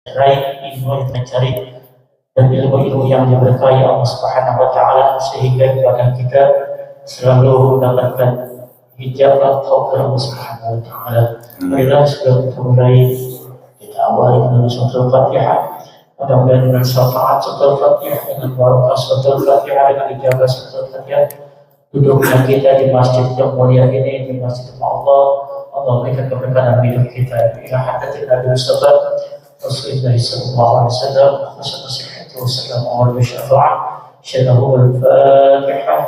raih ilmu mencari dan ilmu-ilmu yang diberkahi Allah Subhanahu wa taala sehingga kepada kita selalu mendapatkan hijabah taufik Allah Subhanahu wa taala. Marilah sebelum kita mulai kita awali dengan suratul Fatihah. Mudah-mudahan dengan syafaat suratul Fatihah, dengan barakah suratul Fatihah, dengan ijabah suratul Fatihah, duduknya kita di masjid yang mulia ini, di masjid Allah, Allah berikan keberkahan hidup kita. Ila hadatin Nabi Mustafa Rasulullah sallallahu alaihi wasallam, wassalatu wassalamu ala syafaat syadahu al-Fatihah.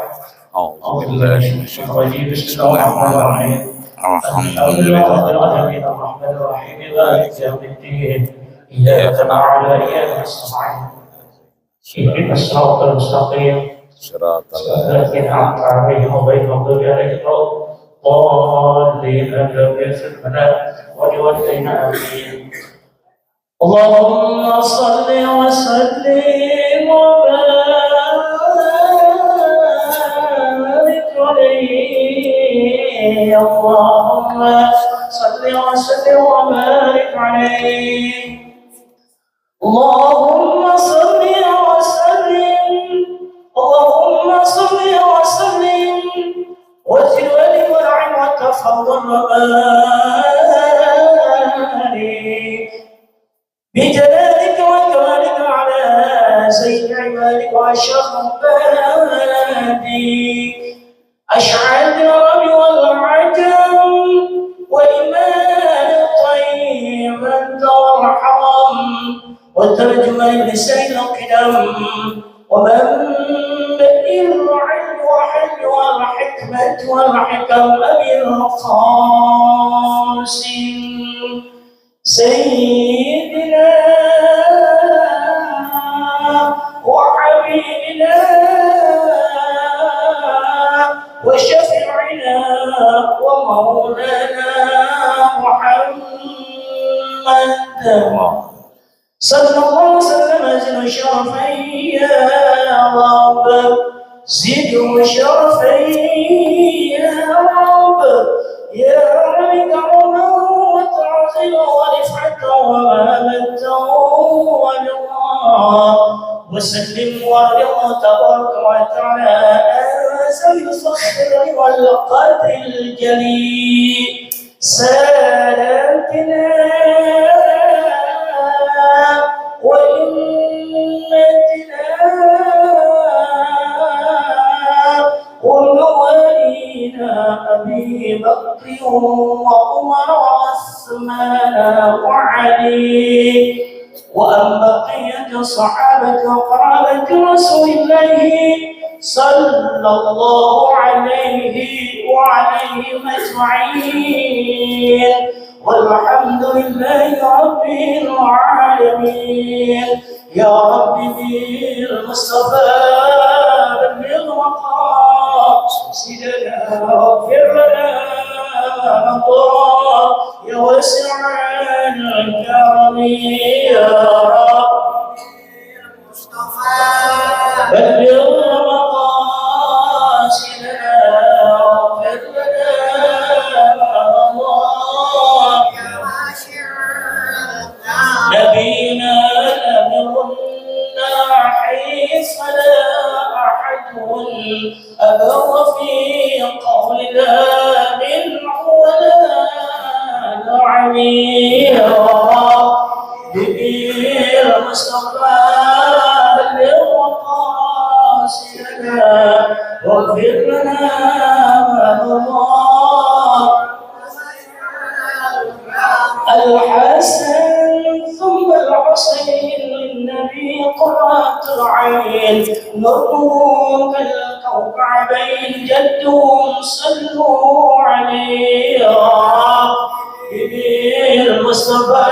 أعوذ بالله من الشيطان الرجيم بسم الله الرحمن الرحيم الحمد لله رب العالمين الرحمن الرحيم مالك يوم الدين إياك نعبد وإياك نستعين اهدنا الصراط المستقيم صراط الذين أنعمت عليهم غير المغضوب عليهم ولا الضالين آمين لنا ولوالدينا آمين. اللهم صل وسلم وبارك عليه. اللهم صل وسلم وبارك عليه. اللهم صل وسلم، اللهم صل وسلم وزد ونعم وتفضل وبارك بجلالك وكمالك على سيد عبادك واشرف عبادك اشعل العرب والعجم وإمام الطيب انت والحرم وترجمان لسان القدم ومنبئ العلم والحل والحكمة والحكم أبي القاسم سيدنا وحبيبنا وشفيعنا ومولانا محمد صلى الله وسلم زد شرفا يا رب، زد شرفا يا رب، يا رب كرما وتعظيما ورفعة ومهابة ورضا وسلم ورضا تبارك وتعالى أنزل الفخر والقدر الجليل سلامتنا وإمتنا وموالينا أبي بكر وعمر وعثمان وعلي وأن بقية الصحابة وقرابة رسول الله صلى الله عليه وعليهم أجمعين والحمد لله رب العالمين. يا رب بالمصطفى بلغ مقاصدنا واغفر لنا مطار يا واسع الكرم يا رب بالمصطفى بلغ مقاصدنا واغفر لنا نبينا نبرنا حيث لا أحد أبر في قول لا منه ولا نعمي بالمصطفى بلغ مقاصدنا واغفر لنا الحسن ثم الحسين للنبي قرة العين نورهم كالكوكبين جدهم صلوا عليه بالمصطفى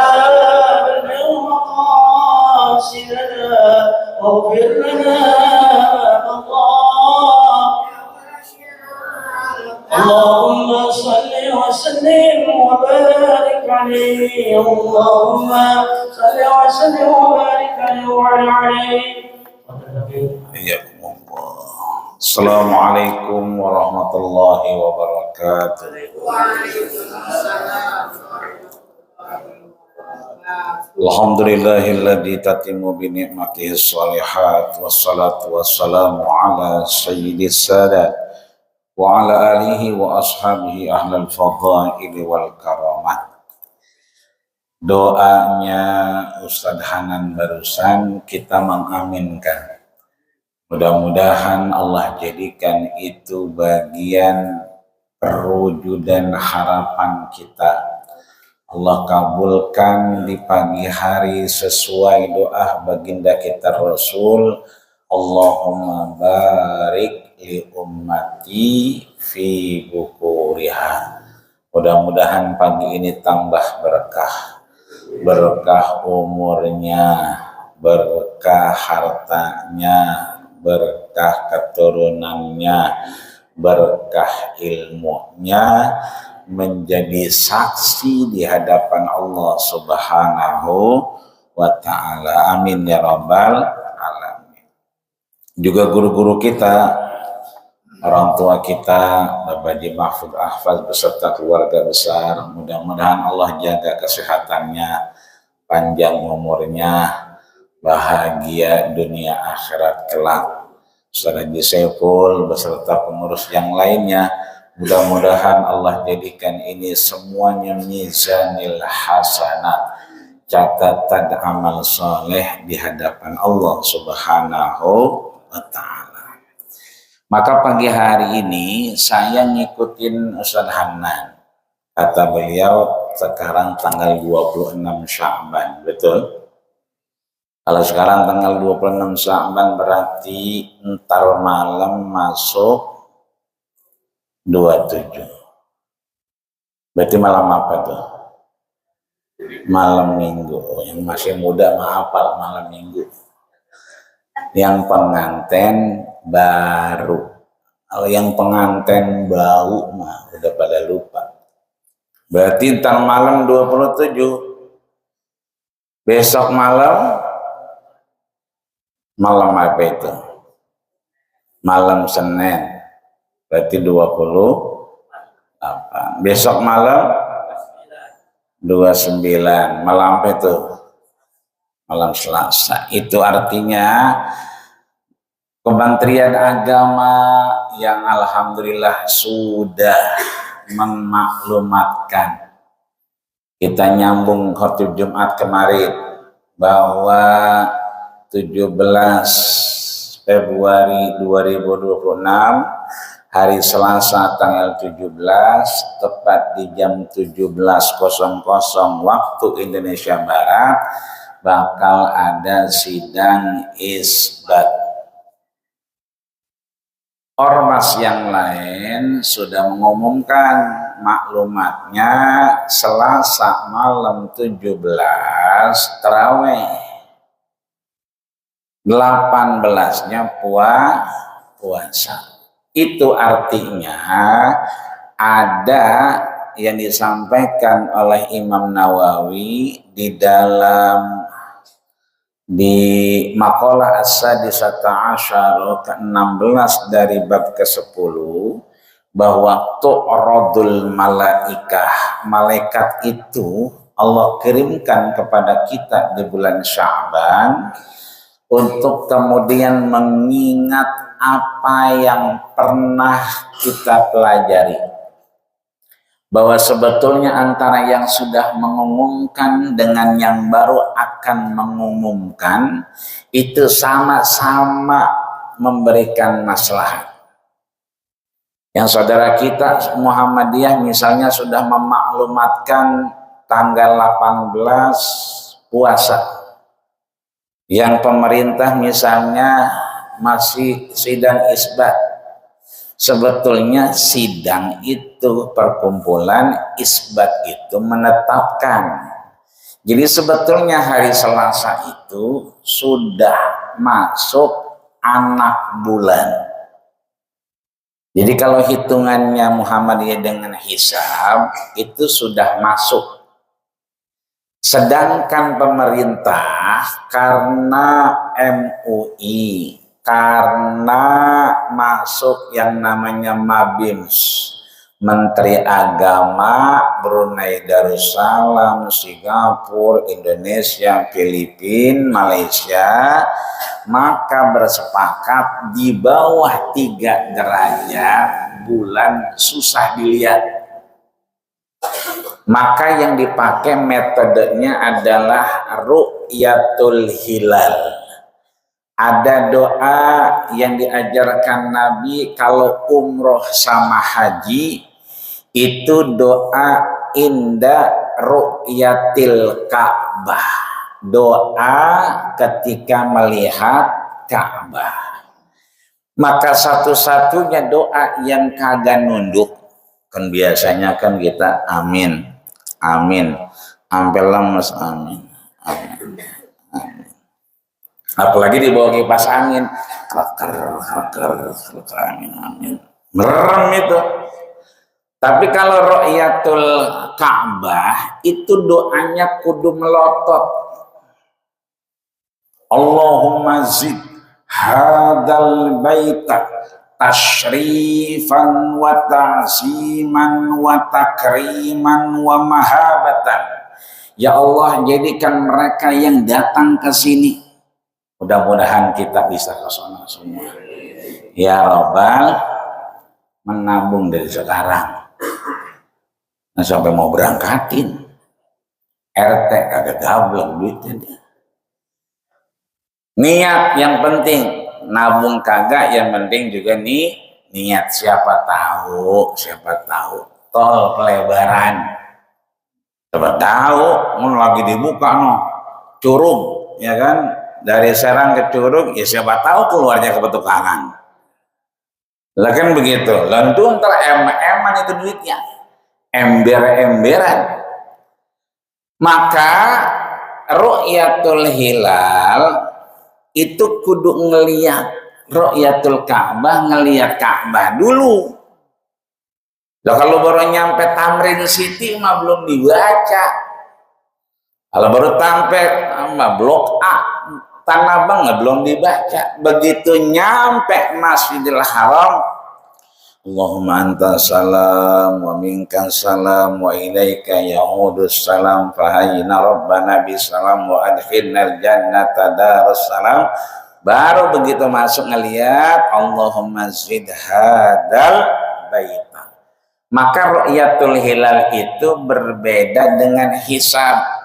بلغ مقاصدنا واغفر لنا اللهم صل وسلم وبارك عليه. اللهم صل وسلم وبارك عليه وعلى عليه. Assalamualaikum warahmatullahi wabarakatuh. Alhamdulillahilladzi tatimmu bi ni'matihi shalihat wassalatu wassalamu ala sayyidis sadat wa ala alihi wa ashabihi ahlal fadhaili wal karamat. Doanya Ustadz Hanan barusan kita mengaminkan. Mudah-mudahan Allah jadikan itu bagian perwujudan harapan kita. Allah kabulkan di pagi hari sesuai doa baginda kita Rasul. Allahumma barik li ummati fi bukuriha. Mudah-mudahan pagi ini tambah berkah. Berkah umurnya, berkah hartanya, berkah keturunannya, berkah ilmunya, menjadi saksi di hadapan Allah Subhanahu wa ta'ala. Amin ya rabbal alamin. Juga guru-guru kita, orang tua kita, Bapak Haji Mahfud Ahfaz beserta keluarga besar, mudah-mudahan Allah jaga kesehatannya, panjang umurnya, bahagia dunia akhirat kelak. Ustaz Haji Saiful beserta pengurus yang lainnya, mudah-mudahan Allah jadikan ini semuanya mizanil hasanat, catatan amal soleh di hadapan Allah Subhanahu wa ta'ala. Maka pagi hari ini saya ngikutin Ustadz Hanan. Kata beliau sekarang tanggal 26 Sya'ban, betul? Kalau sekarang tanggal 26 Sya'ban berarti ntar malam masuk 27. Berarti malam apa tuh? Malam Minggu. Yang masih muda hafal malam Minggu. Yang pengantin baru. Kalau yang pengantin bau mah udah pada lupa. Berarti ntar malam 27. Besok malam apa itu? Malam Senin. Berarti 28. Besok malam 29. Malam apa itu? Malam Selasa. Itu artinya Kementerian Agama yang alhamdulillah sudah memaklumatkan. Kita nyambung khotib Jumat kemarin bahwa 17 Februari 2026 hari Selasa tanggal 17 tepat di jam 17.00 waktu Indonesia Barat bakal ada sidang isbat. Ormas yang lain sudah mengumumkan maklumatnya Selasa malam 17 tarawih, 18-nya puasa. Itu artinya ada yang disampaikan oleh Imam Nawawi di maqalah as-sadisata asyara ke-16 dari bab ke-10 bahwa tu'radul malaikah, malaikat itu Allah kirimkan kepada kita di bulan Sya'ban untuk kemudian mengingat apa yang pernah kita pelajari. Bahwa sebetulnya antara yang sudah mengumumkan dengan yang baru akan mengumumkan itu sama-sama memberikan maslahat. Yang saudara kita Muhammadiyah misalnya sudah memaklumatkan tanggal 18 puasa. Yang pemerintah misalnya masih sidang isbat. Sebetulnya sidang itu perkumpulan, isbat itu menetapkan. Jadi sebetulnya hari Selasa itu sudah masuk anak bulan. Jadi kalau hitungannya Muhammadiyah dengan hisab itu sudah masuk. Sedangkan pemerintah karena MUI, karena masuk yang namanya Mabims, Menteri Agama Brunei Darussalam, Singapura, Indonesia, Filipina, Malaysia, maka bersepakat di bawah 3 derajat bulan susah dilihat. Maka yang dipakai metodenya adalah ru'yatul hilal. Ada doa yang diajarkan Nabi kalau umroh sama haji, itu doa inda ru'yatil Ka'bah. Doa ketika melihat Ka'bah. Maka satu-satunya doa yang kagak nunduk, kan biasanya kan kita amin, amin, sampai lemes amin, amin, amin. Apalagi di bawah kipas angin, amin, amin, merem itu. Tapi kalau ru'yatul Ka'bah itu doanya kudu melotot. Allahumma zid hadal baita tashrifan wa ta'ziman wa takriman wa mahabatan. Ya Allah, jadikan mereka yang datang ke sini, mudah-mudahan kita bisa ke sana semua. Ya Rabbal, menabung dari sekarang. Nah, sampai mau berangkatin, RT kagak gablek duitnya dia. Niat yang penting, nabung kagak, yang penting juga nih niat. Siapa tahu tol pelebaran, siapa tahu mau lagi dibuka Curug, ya kan, dari Serang ke Curug, ya siapa tahu keluarnya ke Petukangan. Lah kan begitu, lentu ntar eman itu duitnya, ember-emberan. Maka ru'yatul hilal itu kudu ngeliat ru'yatul Ka'bah, ngeliat Ka'bah dulu. Lah kalau baru nyampe Tamrin City mah belum dibaca. Kalau baru sampai Blok A Tanah Abang belum dibaca. Begitu nyampe Masjidil Haram, Allahumma anta salam wa minka salam wa ilaika ya'udus salam fahayina rabbana bisalam wa adkhilnal jannata darussalam. Baru begitu masuk ngeliat Allahumma zid hadal baita. Maka ru'yatul hilal itu berbeda dengan hisab.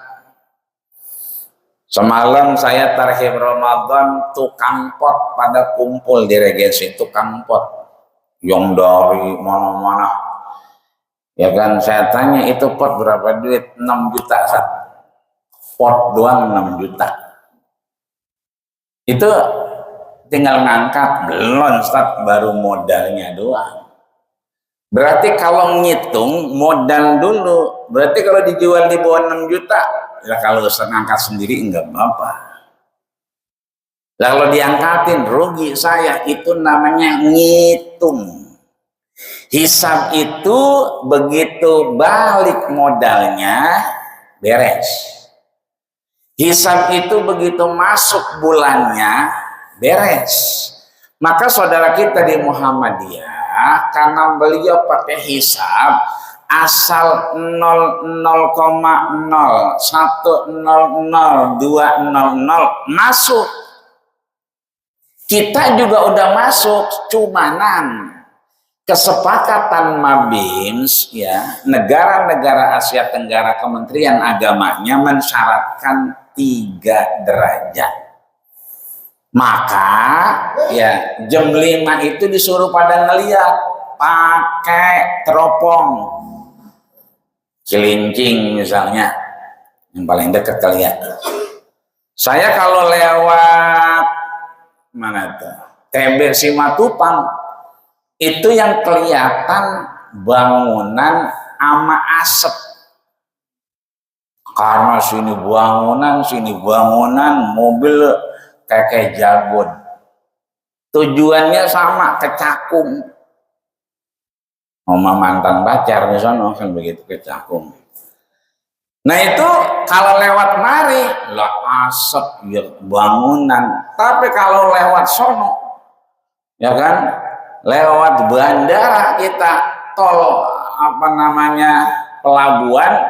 Semalam saya tarhib Ramadan, tukang pot pada kumpul di Regensi, tukang pot yang dari mana-mana, ya kan. Saya tanya, itu pot berapa duit? 6 juta Sat. Pot doang 6 juta. Itu tinggal ngangkat, belum Sat, baru modalnya doang. Berarti kalau ngitung modal dulu, berarti kalau dijual di bawah 6 juta, ya kalau Ustaz ngangkat sendiri enggak apa-apa. Kalau diangkatin rugi saya, itu namanya ngitung. Hisab itu begitu balik modalnya beres. Hisab itu begitu masuk bulannya beres. Maka saudara kita di Muhammadiyah, karena beliau pakai hisab, asal 0,0, 100, 200 masuk. Kita juga udah masuk, cumanan kesepakatan Mabims, ya, negara-negara Asia Tenggara, Kementerian Agamanya mensyaratkan 3 derajat. Maka ya jam 5 itu disuruh pada ngeliat pakai teropong Cilincing misalnya, yang paling dekat kali ya. Saya kalau lewat mana tuh TB Simatupang, itu yang kelihatan bangunan ama asap. Karena sini bangunan, mobil kayak jagon. Tujuannya sama, ke Cakung. Oma mantan pacar di sana kan begitu, ke Cakung. Nah itu kalau lewat mari lah asap ya bangunan. Tapi kalau lewat sono, ya kan, lewat bandara kita tol apa namanya pelabuhan,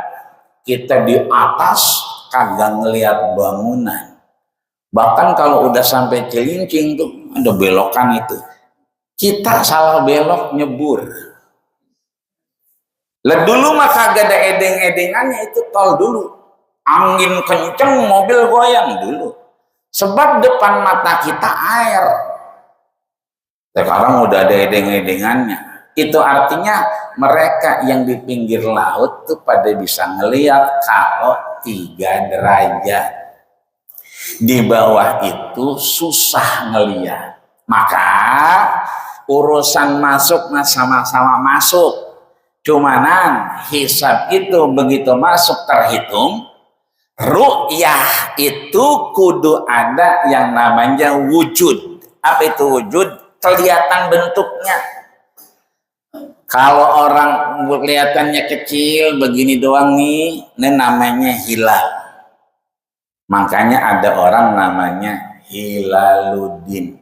kita di atas kagak ngelihat bangunan. Bahkan kalau udah sampai Cilincing tuh ada belokan itu, kita salah belok nyebur. Lah dulu mah kagak ada edeng-edengannya, itu tol dulu. Angin kenceng, mobil goyang dulu. Sebab depan mata kita air. Sekarang udah ada edeng-edengannya. Itu artinya mereka yang di pinggir laut tuh pada bisa ngelihat kalau 3 derajat. Di bawah itu susah ngelihat. Maka urusan masuk sama-sama masuk. Cumanan hisab itu begitu masuk terhitung, ru'yah itu kudu ada yang namanya wujud. Apa itu wujud? Kelihatan bentuknya. Kalau orang kelihatannya kecil begini doang nih, ini namanya hilal. Makanya ada orang namanya Hilaluddin.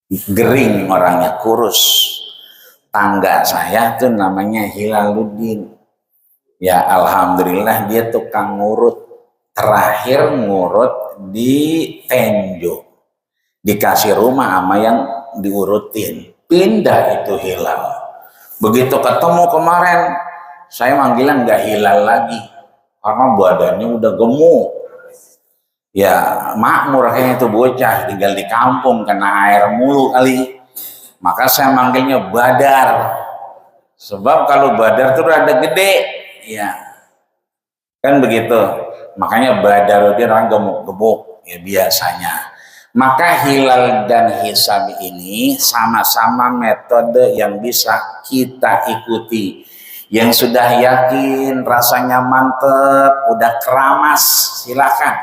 Gering orangnya, kurus. Tangga saya tuh namanya Hilaluddin. Ya alhamdulillah dia tukang ngurut. Terakhir ngurut di Tenjo. Dikasih rumah sama yang diurutin. Pindah itu Hilal. Begitu ketemu kemarin, saya manggilnya nggak Hilal lagi. Karena badannya udah gemuk. Ya makmur kayaknya itu bocah, tinggal di kampung kena air mulu kali. Maka saya manggilnya Badar. Sebab kalau Badar itu rada gede, ya kan begitu. Makanya Badaruddin orang gemuk-gemuk ya biasanya. Maka hilal dan hisab ini sama-sama metode yang bisa kita ikuti. Yang sudah yakin rasanya mantep, udah keramas, silakan.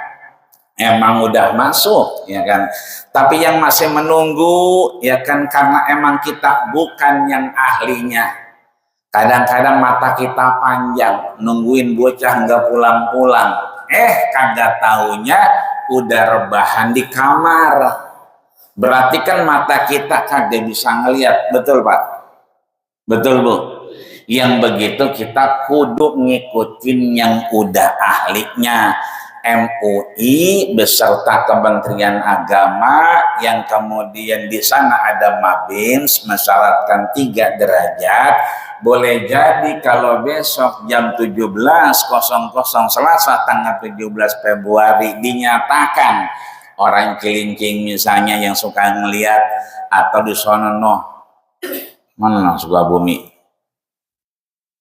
Emang udah masuk, ya kan. Tapi yang masih menunggu, ya kan, karena emang kita bukan yang ahlinya. Kadang-kadang mata kita panjang, nungguin bocah nggak pulang-pulang. Kagak taunya udah rebahan di kamar. Berarti kan mata kita kagak bisa ngelihat, betul Pak? Betul Bu? Yang begitu kita kudu ngikutin yang udah ahlinya. MUI beserta Kementerian Agama yang kemudian di sana ada Mabins mensyaratkan 3 derajat. Boleh jadi kalau besok jam 17.00 Selasa tanggal 17 Februari dinyatakan orang Cilincing misalnya yang suka ngelihat atau di sono mana Sukabumi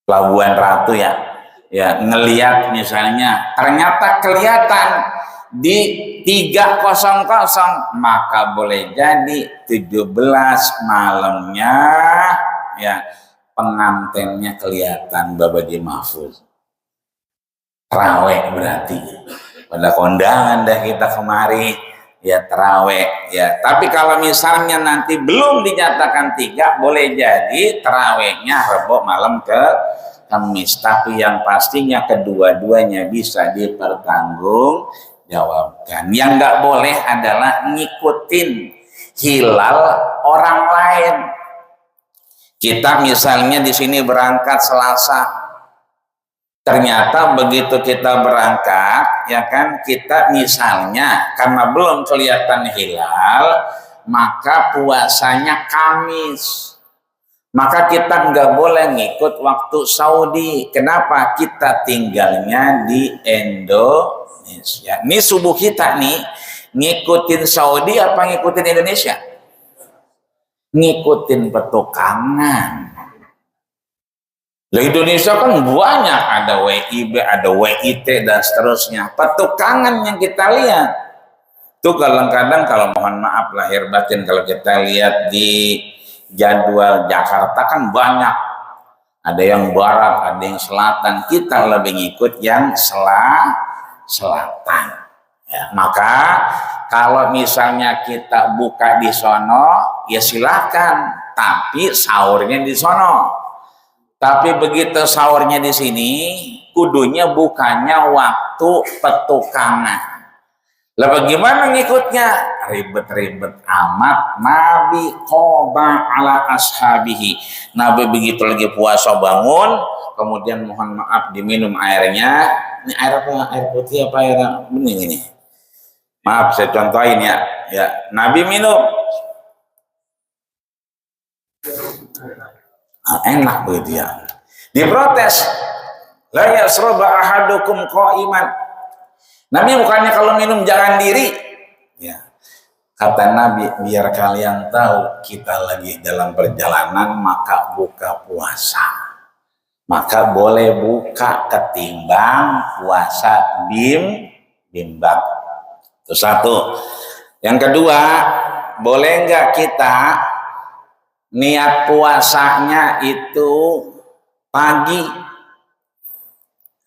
Pelabuhan Ratu ya ngelihat misalnya ternyata kelihatan di 300, maka boleh jadi 17 malamnya ya pengantennya kelihatan Babaji Mahfuz. Terawih berarti pada kondangan dah kita kemari ya terawih ya. Tapi kalau misalnya nanti belum dinyatakan 3, boleh jadi terawihnya Rebo malam ke Kamis, tapi yang pastinya kedua-duanya bisa dipertanggungjawabkan. Yang nggak boleh adalah ngikutin hilal orang lain. Kita misalnya di sini berangkat Selasa, ternyata begitu kita berangkat, ya kan, kita misalnya karena belum kelihatan hilal, maka puasanya Kamis. Maka kita nggak boleh ngikut waktu Saudi. Kenapa? Kita tinggalnya di Indonesia. Ini subuh kita nih, ngikutin Saudi apa ngikutin Indonesia? Ngikutin petukangan. Di Indonesia kan banyak, ada WIB, ada WIT, dan seterusnya. Petukangan yang kita lihat. Itu kadang-kadang kalau mohon maaf lahir batin, kalau kita lihat di jadwal Jakarta kan banyak, ada yang barat, ada yang selatan. Kita lebih ngikut yang selatan ya. Maka kalau misalnya kita buka di sono ya silakan, tapi sahurnya di sono. Tapi begitu sahurnya di sini kudunya bukannya waktu petukangan. Lah bagaimana ngikutnya? ribet-ribet amat. Nabi qoba ala ashabihi. Nabi begitu lagi puasa bangun, kemudian mohon maaf diminum airnya. Ini air apa? Air putih apa air bening ini? Maaf saya contohin ya. Ya, Nabi minum. Enak begitu ya. Diprotes. La yasroba ahadukum qa'iman. Nabi bukannya kalau minum jangan diri. Ya. Kata Nabi, biar kalian tahu kita lagi dalam perjalanan maka buka puasa. Maka boleh buka ketimbang puasa bimbang. Itu satu. Yang kedua, boleh enggak kita niat puasanya itu pagi?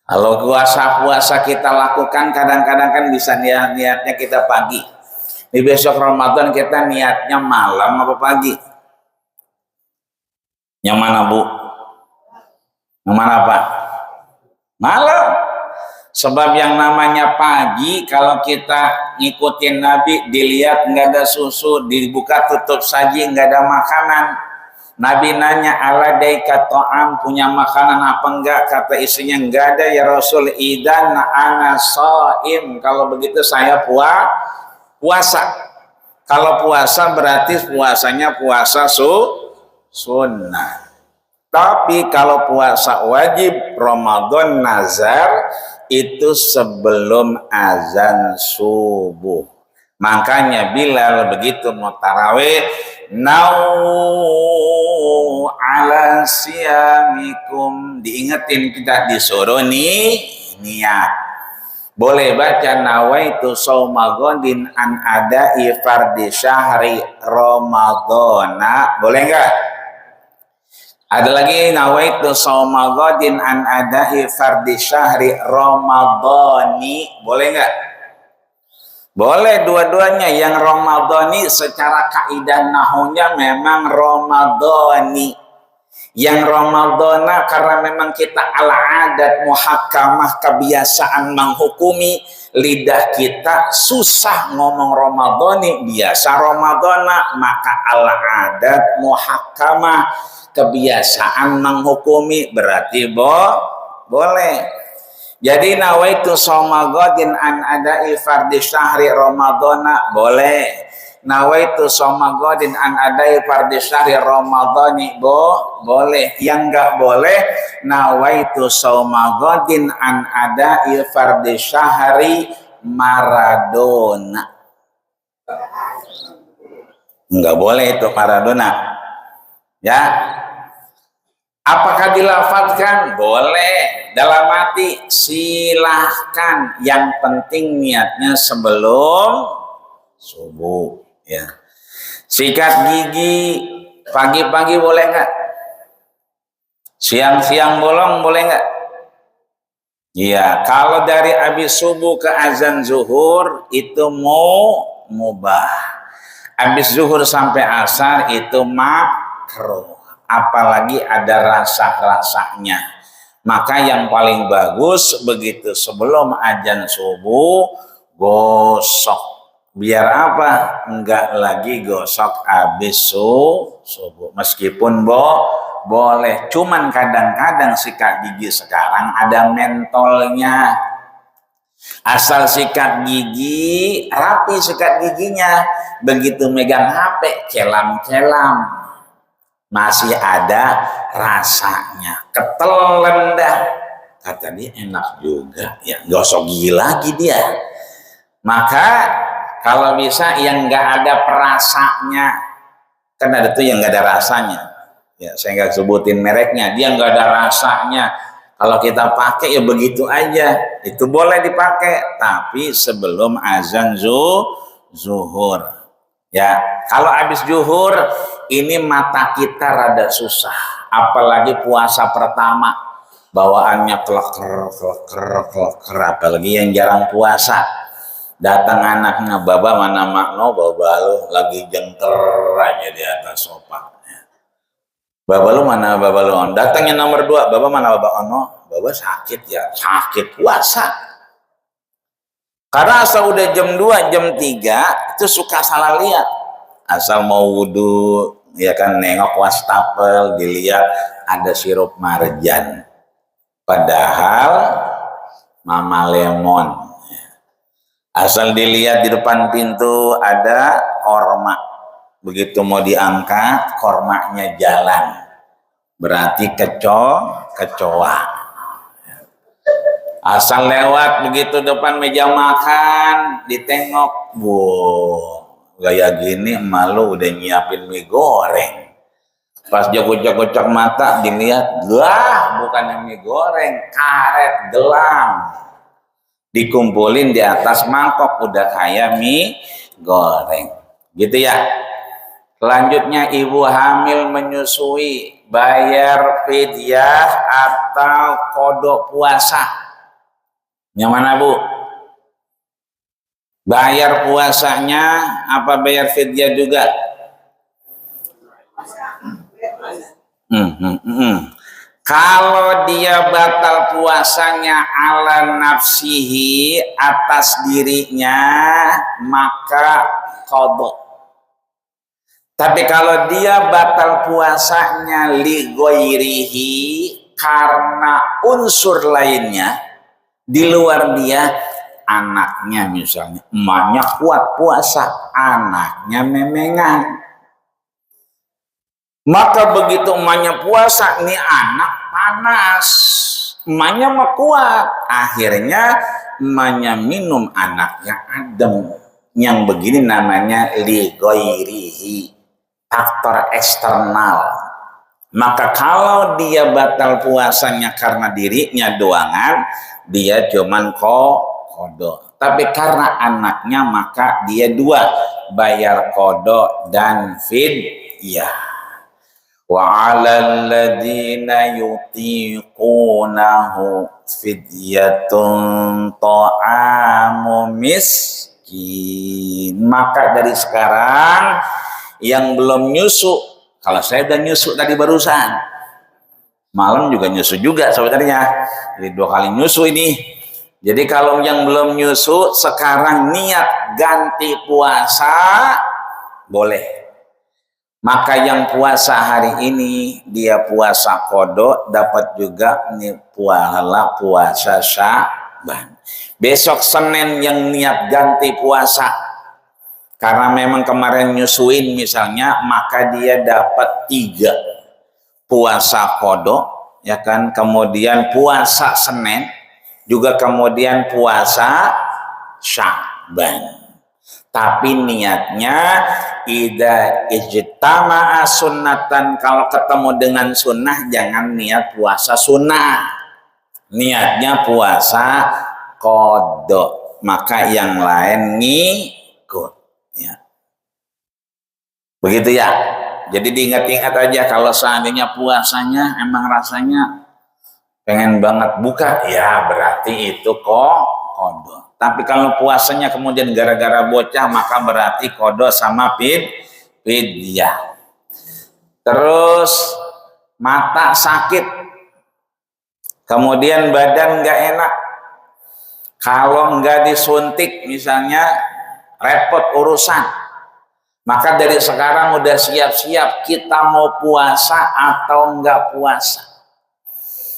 Kalau puasa kita lakukan kadang-kadang kan bisa niatnya kita pagi. Di besok Ramadan kita niatnya malam apa pagi? Yang mana Bu? Yang mana Pak? Malam. Sebab yang namanya pagi kalau kita ngikutin Nabi dilihat nggak ada susu, dibuka tutup saji nggak ada makanan. Nabi nanya ala daika ta'am, punya makanan apa enggak? Kata istrinya enggak ada ya Rasul. Idan ana shaim, kalau begitu saya puasa. Kalau puasa berarti puasanya puasa sunnah. Tapi kalau puasa wajib Ramadan nazar itu sebelum azan subuh. Makanya Bilal begitu mau tarawih, nau ala siyamikum, diingetin kita disuruh niat. Boleh baca nawaitu saumagodin an adai fardi syahri ramadhana, boleh enggak? Ada lagi nawaitu saumagodin an adai fardi syahri ramadhani, boleh enggak? Boleh dua-duanya. Yang Ramadhani secara kaidah nahunya memang Ramadhani. Yang Ramadhana karena memang kita al-adat muhakkamah, kebiasaan menghukumi, lidah kita susah ngomong Ramadhani, biasa Ramadhana, maka al-adat muhakkamah, kebiasaan menghukumi, berarti boleh. Jadi nawaitu saumagodin an adai fardi syahri ramadhana, boleh. Nawaitu saumagodin an adai fardi syahri ramadhani, boleh. Yang enggak boleh nawaitu saumagodin an adai fardi syahri Maradona. Enggak boleh itu Maradona. Ya. Apakah dilafadzkan? Boleh. Dalam hati silahkan. Yang penting niatnya sebelum subuh. Ya. Sikat gigi pagi-pagi boleh nggak? Siang-siang bolong boleh nggak? Iya. Kalau dari habis subuh ke azan zuhur itu mubah. Habis zuhur sampai asar itu makruh. Apalagi ada rasa-rasanya. Maka yang paling bagus begitu sebelum azan subuh gosok. Biar apa? Enggak lagi gosok habis subuh. Meskipun boleh. Cuman kadang-kadang sikat gigi sekarang ada mentolnya. Asal sikat gigi, rapi sikat giginya. Begitu megang HP, celam-celam. Masih ada rasanya, ketelen dah. Kata dia enak juga, ya gosok gigi lagi dia. Maka kalau bisa yang nggak ada perasanya, kan ada tuh yang nggak ada rasanya. Ya saya nggak sebutin mereknya, dia nggak ada rasanya. Kalau kita pakai ya begitu aja, itu boleh dipakai, tapi sebelum azan zuhur. Ya, kalau habis zuhur ini mata kita rada susah, apalagi puasa pertama bawaannya kleker, apalagi yang jarang puasa. Datang anaknya, baba mana makno, baba lu lagi jengker aja di atas sofa. Baba lu mana, baba lu on. Datangnya nomor 2, baba mana, baba ono, baba sakit ya, sakit puasa. Karena asal udah jam 2, jam 3 itu suka salah lihat. Asal mau wudhu, ya kan, nengok wastafel, dilihat ada sirup marjan. Padahal Mama Lemon. Asal dilihat di depan pintu ada korma. Begitu mau diangkat, kormanya jalan. Berarti kecoa. Asal lewat begitu depan meja makan, ditengok, gaya gini malu udah nyiapin mie goreng. Pas dia kocok-kocok mata, dilihat, lah bukan mie goreng, karet gelang. Dikumpulin di atas mangkok, udah kayak mie goreng. Gitu ya. Selanjutnya ibu hamil menyusui, bayar fidyah atau kodok puasa. Yang mana Bu? Bayar puasanya apa bayar fidyah juga? Kalau dia batal puasanya ala nafsihi, atas dirinya, maka qadha. Tapi kalau dia batal puasanya li ghairihi, karena unsur lainnya di luar dia, anaknya misalnya, emaknya kuat puasa, anaknya memengan. Maka begitu emaknya puasa, nih anak panas, emaknya mah kuat. Akhirnya emaknya minum, anaknya adem. Yang begini namanya li ghairihi, faktor eksternal. Maka kalau dia batal puasanya karena dirinya doangan, dia cuman kodok. Tapi karena anaknya, maka dia dua, bayar kodok dan fidyah. Wa 'alal ladzina yutiqunahu fidyatun ta'amu miskin. Maka dari sekarang yang belum nyusu, kalau saya udah nyusu tadi barusan, malam juga nyusu juga sebenarnya, jadi 2 kali nyusu ini. Jadi kalau yang belum nyusu sekarang niat ganti puasa boleh. Maka yang puasa hari ini dia puasa kodok, dapat juga nih pahala puasa Sya'ban. Besok Senin yang niat ganti puasa, karena memang kemarin nyusuin misalnya, maka dia dapat 3 puasa kodok, ya kan, kemudian puasa Senin, juga kemudian puasa Sya'ban. Tapi niatnya idza ijtama'a sunnatan, kalau ketemu dengan sunnah jangan niat puasa sunnah, niatnya puasa qadha, maka yang lain ngikut ya. Begitu ya. Jadi diingat-ingat aja, kalau seandainya puasanya emang rasanya pengen banget buka, ya berarti itu qadha. Tapi kalau puasanya kemudian gara-gara bocah, maka berarti qadha sama fidyah. Terus mata sakit, kemudian badan nggak enak, kalau nggak disuntik misalnya repot urusan, maka dari sekarang udah siap-siap kita mau puasa atau nggak puasa.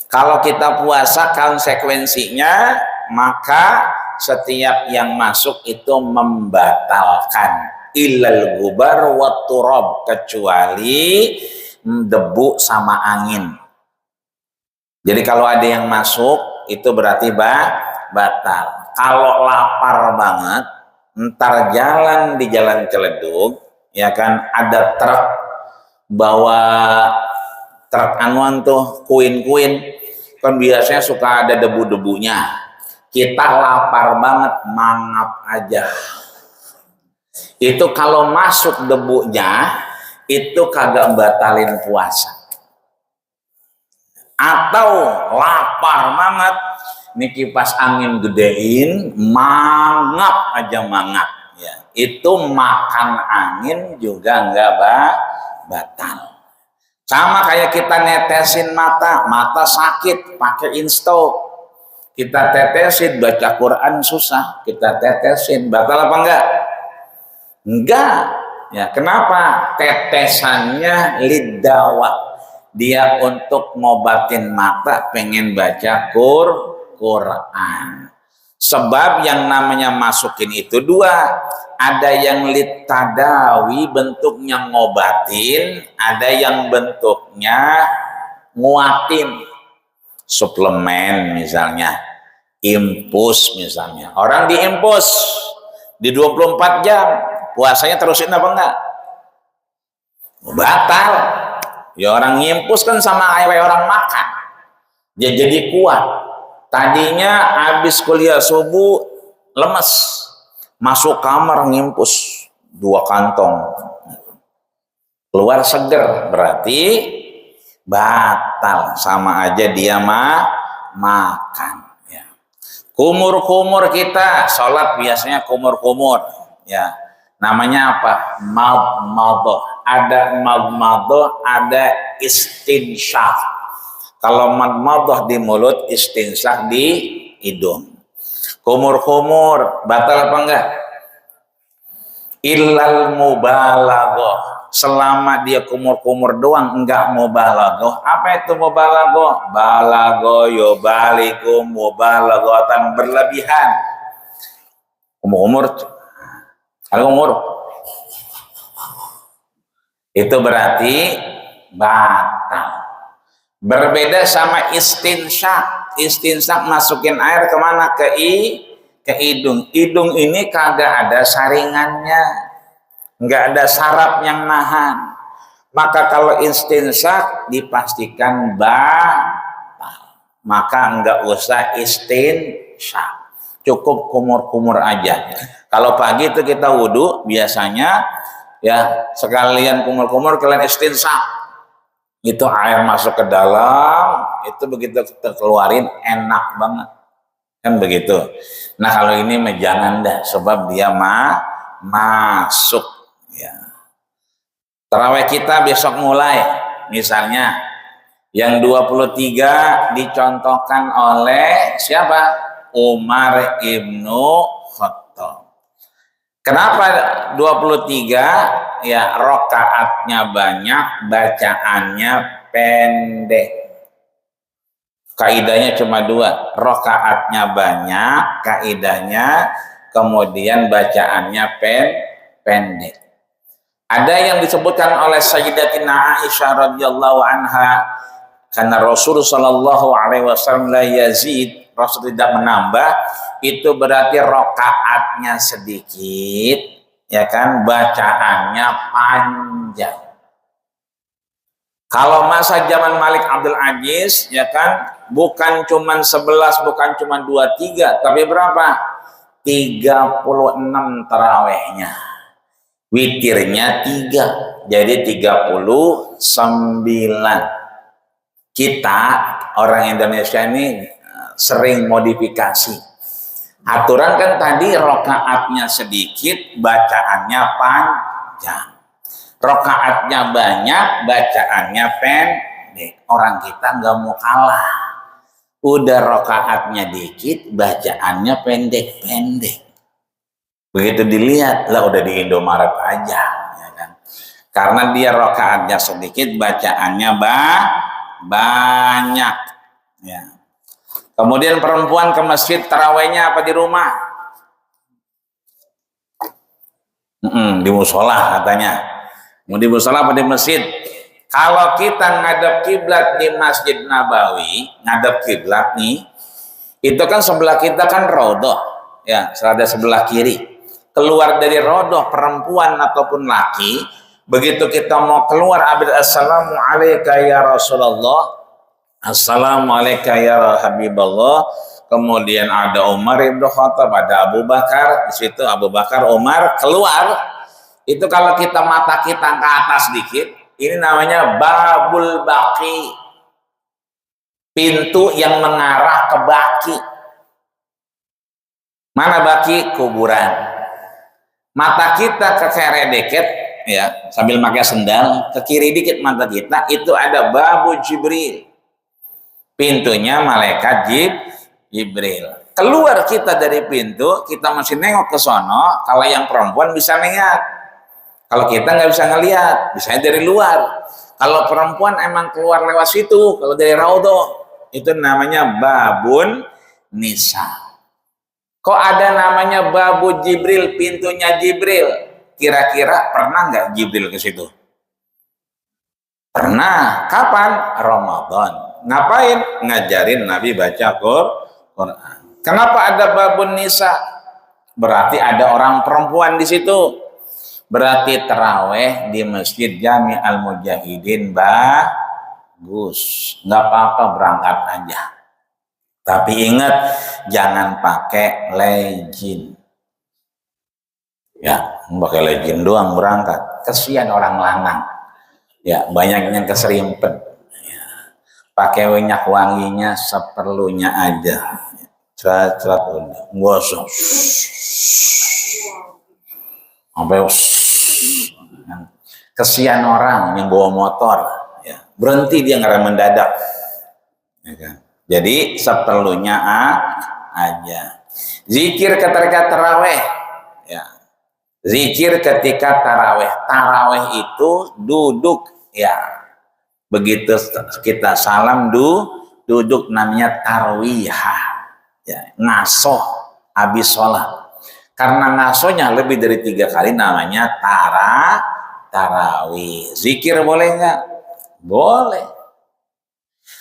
Kalau kita puasa konsekuensinya, maka setiap yang masuk itu membatalkan ilal gubar wa turab, kecuali debu sama angin. Jadi kalau ada yang masuk itu berarti batal. Kalau lapar banget, ntar jalan di jalan Ciledug, ya kan, ada truk bawa truk anuan tuh, kuin-kuin, kan biasanya suka ada debu-debunya. Kita lapar banget, mangap aja. Itu kalau masuk debunya, itu kagak batalin puasa. Atau lapar banget, nih kipas angin gedein, mangap aja mangap. Ya, itu makan angin juga nggak batal. Sama kayak kita netesin mata sakit, pakai insto. kita tetesin, baca Quran susah, kita tetesin, batal apa enggak? Enggak. Ya, kenapa? Tetesannya lidawa. Dia untuk ngobatin mata, pengen baca Quran. Sebab yang namanya masukin itu dua. Ada yang litadawi, bentuknya ngobatin, ada yang bentuknya nguatin. Suplemen misalnya, impus misalnya. Orang diimpus di 24 jam, puasanya terusin apa enggak? Batal. Ya orang ngimpus kan sama kayak orang makan. Dia jadi kuat. Tadinya habis kuliah subuh lemes, masuk kamar ngimpus 2 kantong, keluar seger, berarti batal, sama aja dia makan. Ya. Kumur-kumur kita sholat biasanya kumur-kumur, ya namanya apa? Madmadah. Ada madmadah, ada istinsyaq. Kalau madmadah di mulut, istinsyaq di hidung. Kumur-kumur batal apa enggak? Illal mubalaghah. Selama dia kumur-kumur doang, enggak mubalaghah. Apa itu mubalaghah? Balagho yubalikum mubalaghatan, berlebihan. Kumur-kumur, kalau umur itu berarti batal. Berbeda sama istinsyaq. Istinsyaq masukin air kemana? Ke hidung. Hidung ini kagak ada saringannya, nggak ada saraf yang nahan. Maka kalau istinsyaq dipastikan batal. Maka nggak usah istinsyaq, cukup kumur-kumur aja. Kalau pagi itu kita wudhu biasanya ya sekalian kumur-kumur kalian istinsyaq. Itu air masuk ke dalam, itu begitu kita keluarin enak banget. Kan begitu. Nah kalau ini jangan dah, sebab dia masuk. Ya. Tarawih kita besok mulai, misalnya yang 23 dicontohkan oleh siapa? Umar ibnu Khattab. Kenapa 23? Ya rokaatnya banyak, bacaannya pendek. Kaidahnya cuma 2, rokaatnya banyak, kaidahnya, kemudian bacaannya pendek. Ada yang disebutkan oleh Sayyidatina Aisyah radhiyallahu anha, karena Rasul sallallahu alaihi wasallam la yazid, Rasul tidak menambah, itu berarti rokaatnya sedikit, ya kan, bacaannya panjang. Kalau masa zaman Malik Abdul Aziz, ya kan, bukan cuma 11, bukan cuma 23, tapi berapa? 36 tarawehnya. Witirnya 3, jadi 39. Kita orang Indonesia ini sering modifikasi. Aturan kan tadi rokaatnya sedikit, bacaannya panjang. Rokaatnya banyak, bacaannya pendek. Orang kita nggak mau kalah. Udah rokaatnya dikit, bacaannya pendek-pendek. Begitu dilihat, lah udah di Indomaret aja. Ya kan? Karena dia rokaatnya sedikit, bacaannya banyak. Ya. Kemudian perempuan ke masjid tarawihnya apa di rumah? Di musola katanya. Mau di musola apa di masjid? Kalau kita ngadep kiblat di Masjid Nabawi, ngadep kiblat nih, itu kan sebelah kita kan rodoh, ya, ada sebelah kiri. Keluar dari rodoh perempuan ataupun laki, begitu kita mau keluar, assalamualaikum ya Rasulullah. Assalamualaikum ya Habiballah. Kemudian ada Umar ibn Khattab, ada Abu Bakar. Di situ Abu Bakar, Umar keluar. Itu kalau kita mata kita ke atas dikit, ini namanya babul baqi. Pintu yang mengarah ke baqi. Mana baqi? Kuburan. Mata kita ke kiri dikit, ya, sambil pakai sendal, ke kiri dikit mata kita, itu ada babu Jibril. Pintunya malaikat Jibril. Keluar kita dari pintu, kita masih nengok ke sono. Kalau yang perempuan bisa lihat, kalau kita nggak bisa ngelihat, bisa dari luar. Kalau perempuan emang keluar lewat situ, kalau dari raudhah itu namanya babun nisa. Kok ada namanya babu Jibril, pintunya Jibril? Kira-kira pernah nggak Jibril ke situ? Pernah. Kapan? Ramadan. Ngapain? Ngajarin Nabi baca Quran. Kenapa ada babun nisa? Berarti ada orang perempuan di situ. Berarti taraweh di Masjid Jami Al-Mujahidin bagus. Nggak apa-apa, berangkat aja. Tapi ingat, jangan pakai legin. Ya, pakai legin doang berangkat. Kesian orang lanang. Ya, banyak yang keserimpet. Ya. Pakai minyak wanginya seperlunya aja. Cerat-cerat udah. Gosok. Sampai kesian orang yang bawa motor. Ya. Berhenti dia ngerem mendadak. Ya kan? Jadi seperlunya aja. Zikir ketika taraweh, ya. Zikir ketika taraweh. Taraweh itu duduk, ya. Begitu kita salam duduk namanya tarwihah, ya. Ngasoh habis sholat. Karena ngasohnya lebih dari 3 kali namanya tarawih. Zikir boleh nggak? Boleh.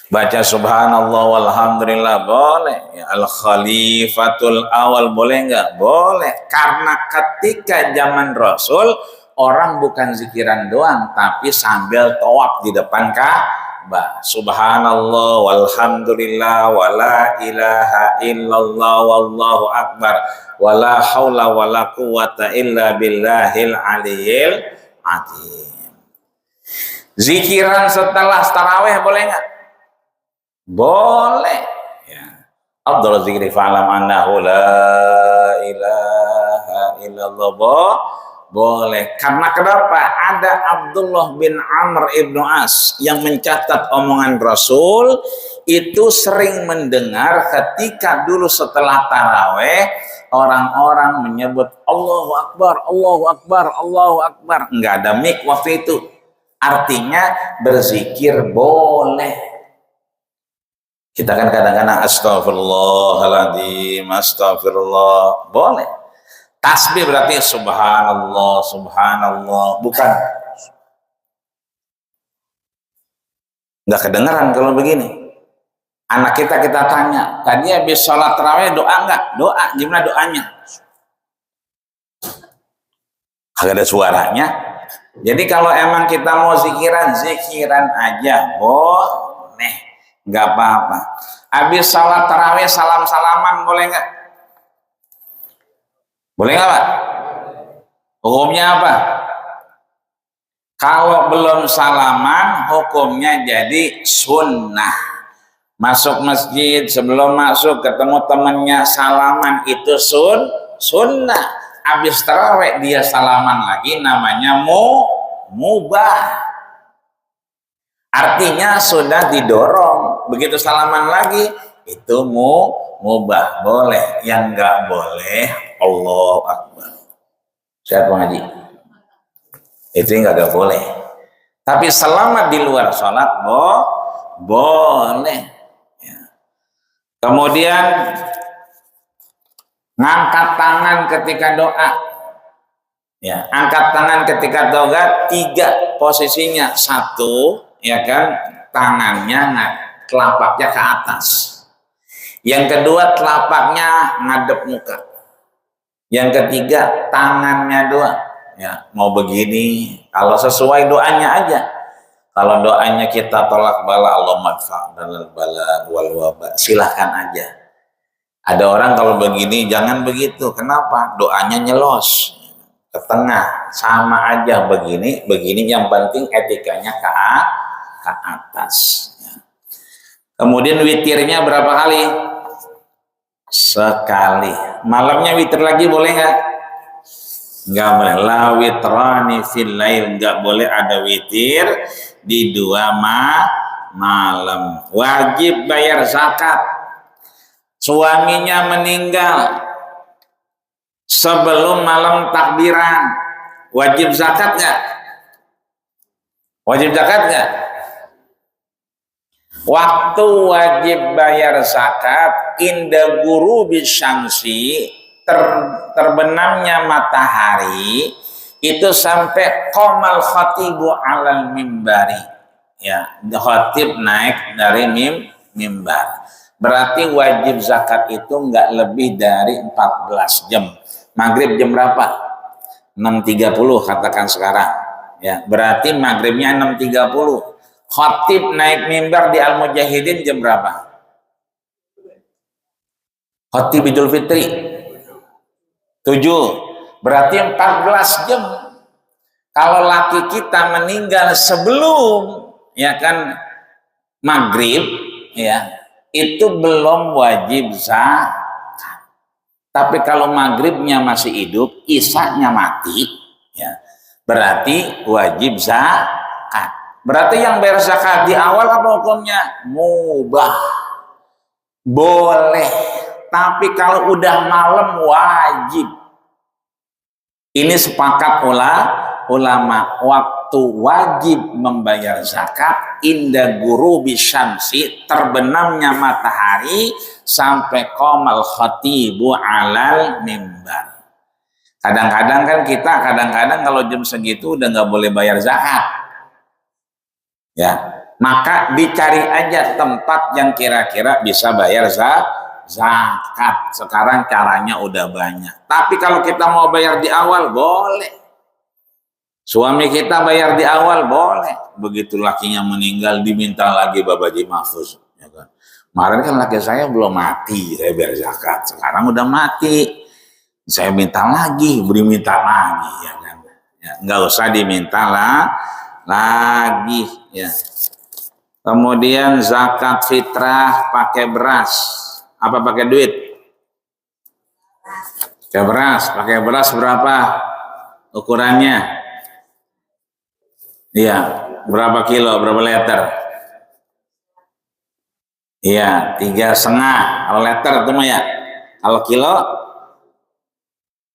Baca subhanallah walhamdulillah boleh. Ya, al-khalifatul awal boleh nggak? Boleh. Karena ketika zaman Rasul orang bukan zikiran doang, tapi sambil tawaf di depan Ka'bah. Subhanallah walhamdulillah wala ilaha illallah wallahu akbar wala haula wala quwata illa billahil aliyil azim. Zikiran setelah tarawih boleh nggak? Boleh. Ya. Afdhalul zikri fa'lam annahu la ilaha illallah. Boleh. Karena kenapa? Ada Abdullah bin Amr ibnu As yang mencatat omongan Rasul itu sering mendengar ketika dulu setelah taraweh orang-orang menyebut Allahu Akbar, Allahu Akbar, Allahu Akbar. Enggak ada mic waktu itu. Artinya berzikir boleh. Kita kan kadang-kadang astagfirullahaladzim, astagfirullah. Boleh. Tasbih berarti subhanallah, subhanallah. Bukan. Nggak kedengeran kalau begini. Anak kita tanya, tadi habis sholat tarawih doa nggak? Doa, gimana doanya? Kagak ada suaranya. Jadi kalau emang kita mau zikiran aja, boleh. Nggak apa-apa. Habis salat tarawih salam-salaman boleh nggak? Boleh nggak Pak? Hukumnya apa? Kalau belum salaman hukumnya jadi sunnah. Masuk masjid sebelum masuk ketemu temannya salaman itu sunnah. Habis tarawih dia salaman lagi namanya mubah. Artinya sudah didorong. Begitu salaman lagi itu mubah, boleh. Yang enggak boleh Allahu Akbar. Siap Bang Haji? Itu enggak boleh. Tapi selama di luar sholat boleh. Ya. Kemudian ngangkat tangan ketika doa. Ya, angkat tangan ketika doa 3 posisinya. 1, ya kan, tangannya telapaknya ke atas. Yang kedua telapaknya ngadep muka. Yang ketiga tangannya doang. Ya, mau begini, kalau sesuai doanya aja. Kalau doanya kita tolak bala Allahumma dfa'nal bala wal waba, silahkan aja. Ada orang kalau begini jangan begitu. Kenapa? Doanya nyelos ke tengah, sama aja begini yang penting etikanya ke atas. Kemudian witirnya berapa kali? Sekali. Malamnya witir lagi boleh nggak? Nggak boleh. La witrani fil lail, nggak boleh ada witir di 2 malam. Wajib bayar zakat. suaminya meninggal sebelum malam takbiran, wajib zakat nggak? Wajib zakat nggak? Waktu wajib bayar zakat inda ghurubi syamsi, terbenamnya matahari itu sampai qomal khatibu alal mimbari, ya, khatib naik dari mimbar. Berarti wajib zakat itu nggak lebih dari 14 jam. Maghrib jam berapa? 6.30 katakan sekarang, ya, berarti maghribnya 6.30. Khatib naik mimbar di Al-Mujahidin jam berapa? Khatib Idul Fitri 7, berarti 14 jam. Kalau laki kita meninggal sebelum, ya kan, maghrib, ya, itu belum wajib zakat. Tapi kalau maghribnya masih hidup, isaknya mati, ya, berarti wajib zakat. Berarti yang bayar zakat di awal apa hukumnya? Mubah, boleh. Tapi kalau udah malam wajib. Ini sepakat ulama, waktu wajib membayar zakat inda ghurubi syamsi, terbenamnya matahari sampai qomal khatibu alal mimbar. Kadang-kadang kan kita kalau jam segitu udah nggak boleh bayar zakat, ya, maka dicari aja tempat yang kira-kira bisa bayar zakat. Sekarang caranya udah banyak. Tapi kalau kita mau bayar di awal boleh. Suami kita bayar di awal boleh. Begitu lakinya meninggal diminta lagi Babaji Mahfuz, ya kan. Kemarin kan laki saya belum mati, saya bayar zakat. Sekarang udah mati, saya minta lagi, minta lagi, ya kan. Ya, nggak usah diminta lagi, ya. Kemudian zakat fitrah pakai beras, apa pakai duit? Pakai beras berapa ukurannya? Iya, berapa kilo, berapa liter? Iya, 3,5. Kalau liter itu mah ya. Kalau kilo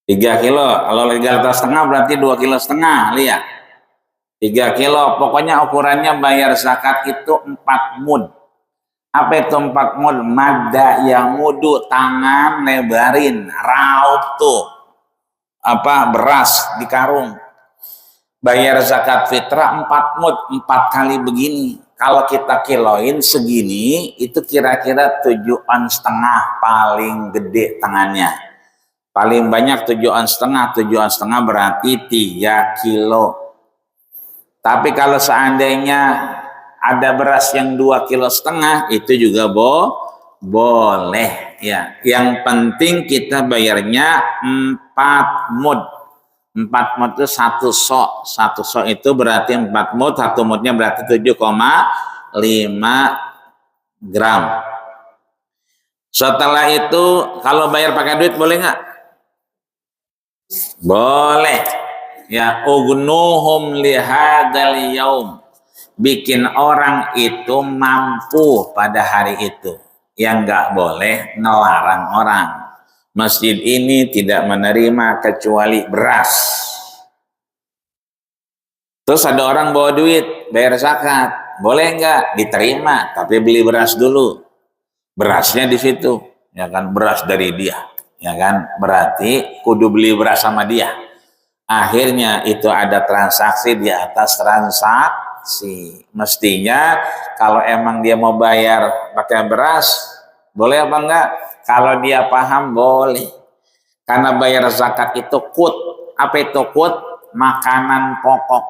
3 kilo. Kalau 3,5 berarti 2,5 kilo, lihat. 3 kilo. Pokoknya ukurannya bayar zakat itu 4 mud. Apa itu 4 mud? Madda yang mudu, tangan lebarin, raup tuh. Beras di karung. Bayar zakat fitrah 4 mud, 4 kali begini. Kalau kita kiloin segini, itu kira-kira 7,5 ons paling gede tangannya. Paling banyak 7,5 ons berarti 3 kilo. Tapi kalau seandainya ada beras yang 2,5 kilo, itu juga boleh, ya. Yang penting kita bayarnya 4 mud. 4 mud itu 1 sok. 1 sok itu berarti 4 mud. 1 mudnya berarti 7,5 gram. Setelah itu kalau bayar pakai duit boleh nggak? Boleh. Ya, ugnuhum lihadal yaum. Bikin orang itu mampu pada hari itu. Yang nggak boleh ngelarang orang. Masjid ini tidak menerima kecuali beras. Terus ada orang bawa duit, bayar zakat, boleh nggak? Diterima, tapi beli beras dulu. Berasnya di situ, ya kan, beras dari dia, ya kan. Berarti kudu beli beras sama dia. Akhirnya itu ada transaksi di atas transaksi. Mestinya kalau emang dia mau bayar pakai beras, boleh apa enggak? Kalau dia paham boleh. Karena bayar zakat itu qut. Apa itu qut? Makanan pokok.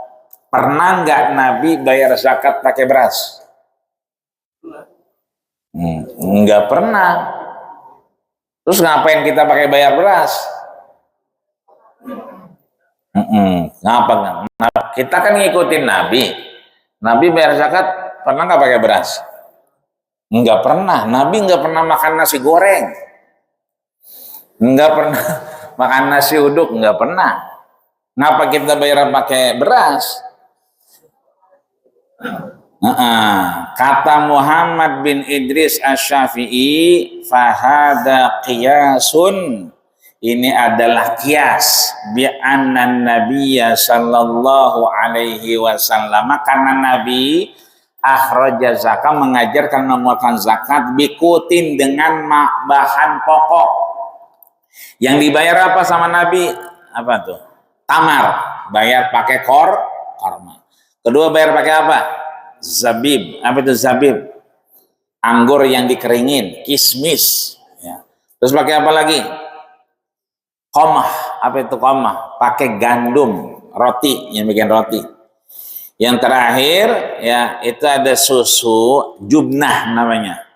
Pernah enggak Nabi bayar zakat pakai beras? Enggak pernah. Terus ngapain kita pakai bayar beras? Ngapa? Kita kan ngikutin Nabi. Nabi bayar zakat pernah enggak pakai beras? Enggak pernah. Nabi enggak pernah makan nasi goreng. Enggak pernah makan nasi uduk, enggak pernah. Ngapa kita bayar pakai beras? Kata Muhammad bin Idris Asy-Syafi'i, fahada qiyasun, ini adalah kias bi anna nabiyya sallallahu alaihi wasallam, karena Nabi akhraja zakat, mengajarkan mengeluarkan zakat, bikutin, dengan bahan pokok. Yang dibayar apa sama Nabi? Apa tuh? Tamar, bayar pakai korma. Kedua bayar pakai apa? Zabib. Apa itu zabib? Anggur yang dikeringin, kismis. Ya. Terus pakai apa lagi? Qamah. Apa itu qamah? Pakai gandum, roti, yang bikin roti. Yang terakhir ya itu ada susu jubnah namanya.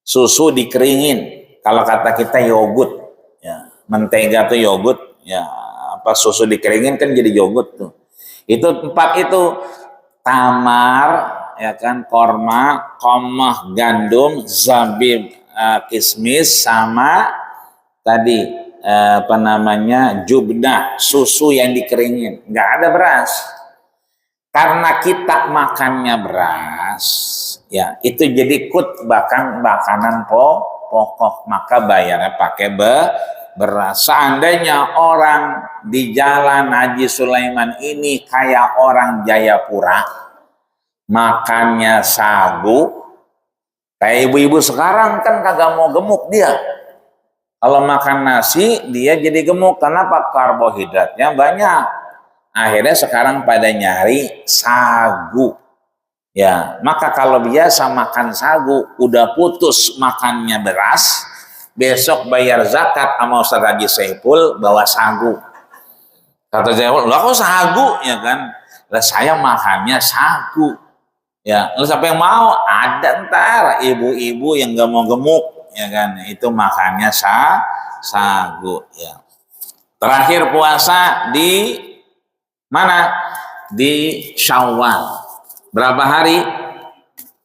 Susu dikeringin. Kalau kata kita yogurt, ya. Mentega tuh yogurt, ya. Apa susu dikeringin kan jadi yogurt tuh. Itu 4 itu. Tamar, ya kan, korma, qamah, gandum, zabib, kismis, sama tadi apa namanya, jubnah, susu yang dikeringin. Nggak ada beras. Karena kita makannya beras, ya itu jadi bahkan makanan pokok, maka bayarnya pakai beras. Seandainya orang di jalan Haji Sulaiman ini kayak orang Jayapura, makannya sagu, kayak ibu-ibu sekarang kan kagak mau gemuk dia. Kalau makan nasi dia jadi gemuk, kenapa? Karbohidratnya banyak. Akhirnya sekarang pada nyari sagu. Ya, maka kalau biasa makan sagu, udah putus makannya beras, besok bayar zakat sama Ustaz Haji Saiful bawa sagu. Kata Saiful, lah kok sagu, ya kan? Lah saya makannya sagu. Ya, lalu siapa yang mau? Ada ntar ibu-ibu yang gak mau gemuk, ya kan? Itu makannya sagu. Ya. Terakhir puasa di mana? Di Syawal. Berapa hari?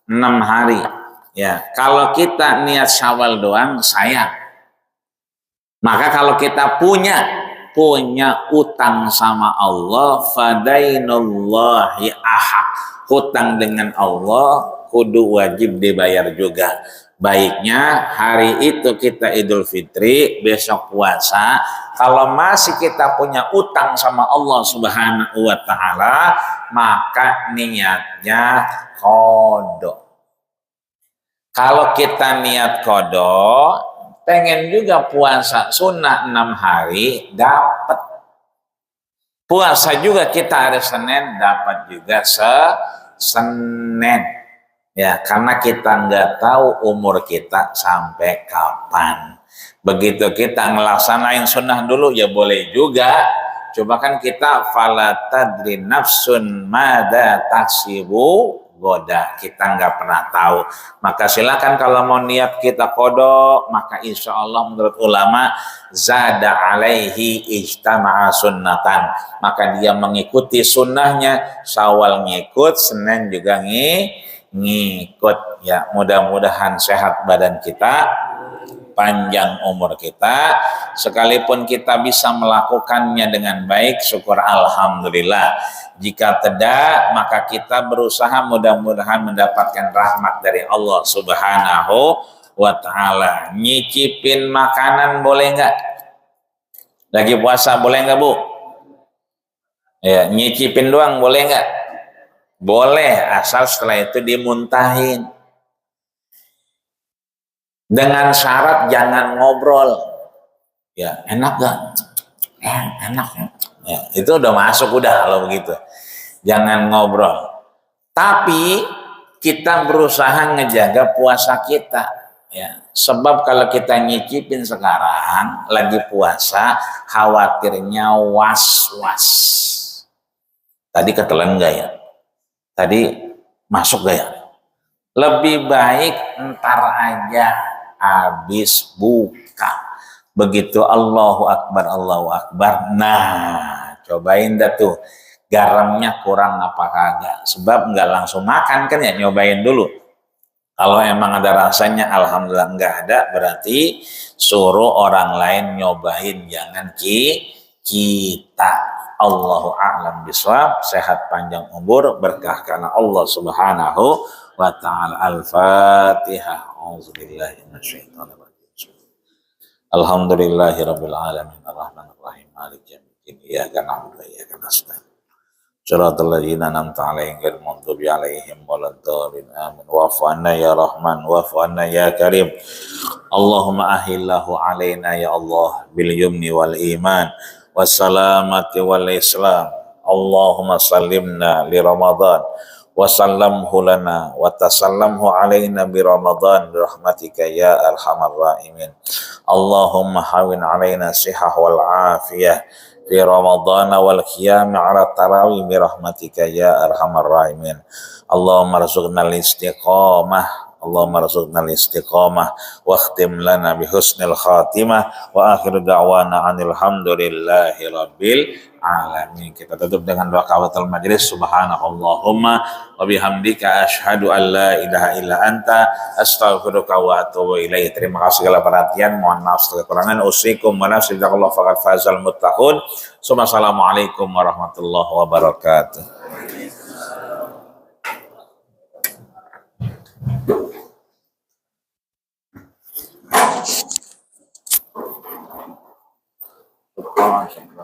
6 hari. Ya, kalau kita niat Syawal doang sayang. Maka kalau kita punya utang sama Allah, fadainullahi ahaq. Hutang dengan Allah kudu wajib dibayar juga. Baiknya hari itu kita Idul Fitri, besok puasa. Kalau masih kita punya utang sama Allah Subhanahu wa taala, maka niatnya qada. Kalau kita niat qada, pengen juga puasa sunnah 6 hari, dapat. Puasa juga kita hari Senin, dapat juga Senin. Ya, karena kita nggak tahu umur kita sampai kapan. Begitu kita ngelaksanain sunnah dulu ya boleh juga. Coba kan kita fala tadri nafsun mada taksibu goda, kita nggak pernah tahu. Maka silakan kalau mau niat kita qada, maka insya Allah menurut ulama zada alaihi ijtama'a sunnatan, maka dia mengikuti sunnahnya. Syawal ngikut, Senin juga ngikut. Ya, mudah-mudahan sehat badan kita, panjang umur kita, sekalipun kita bisa melakukannya dengan baik, syukur alhamdulillah. Jika tidak, maka kita berusaha mudah-mudahan mendapatkan rahmat dari Allah Subhanahu wa ta'ala. Nyicipin makanan boleh nggak? Lagi puasa boleh nggak, Bu? Ya, nyicipin doang boleh nggak? Boleh, asal setelah itu dimuntahin. Dengan syarat jangan ngobrol. Ya, enak gak? Enak. Ya, itu udah masuk udah kalau begitu. Jangan ngobrol. Tapi kita berusaha ngejaga puasa kita. Ya, sebab kalau kita nyicipin sekarang lagi puasa, khawatirnya was-was. Tadi ketelan gak ya? Tadi masuk gak ya? Lebih baik ntar aja habis buka. Begitu Allahu Akbar, nah cobain dah tuh garamnya kurang apa kagak. Sebab nggak langsung makan kan ya, nyobain dulu. Kalau emang ada rasanya, alhamdulillah. Nggak ada, berarti suruh orang lain nyobain, jangan kita. Allahu a'lam bishawab. Sehat panjang umur, berkah karena Allah Subhanahu wa taala. Al-Fatihah. Auzubillahi minasyaitonir rajim. Alhamdulillahirabbil alamin arrahmanir rahim maliki yaumiddin iyyaka na'budu wa iyyaka nasta'in. Shiratal ladzina an'amta 'alaihim ghairil maghdubi 'alaihim waladdallin amin. Wa'fu 'anna ya Rahman wa'fu 'anna ya Karim. Allahumma ahillahu 'alaina ya Allah bil yumni wal iman wassalamati wal islam. Allahumma sallimna li Ramadan wa sallamhu lana wa tasallamhu 'alaina bi Ramadan bi rahmatika ya arhamar rahimin. Allahumma hawin 'alaina sihah wal afiyah fi Ramadhan wal qiyam ala tarawih bi rahmatika ya arhamar rahimin. Allahumma rzuqna al-istiqamah. Allahumma rzuqna al-istiqamah wa khtim lana bi husnil khatimah wa akhir da'wana anil hamdulillahi rabbil alamin. Kita tutup dengan doa kafatul majlis. Subhanakallahumma wa bihamdika asyhadu an la ilaha illa anta astaghfiruka wa atubu ilaih. Terima kasih segala perhatian. Mohon maaf segala kekurangan. Usikum wa nafsi billahi faqad fazal muttaqun. Assalamualaikum warahmatullahi wabarakatuh. Awesome.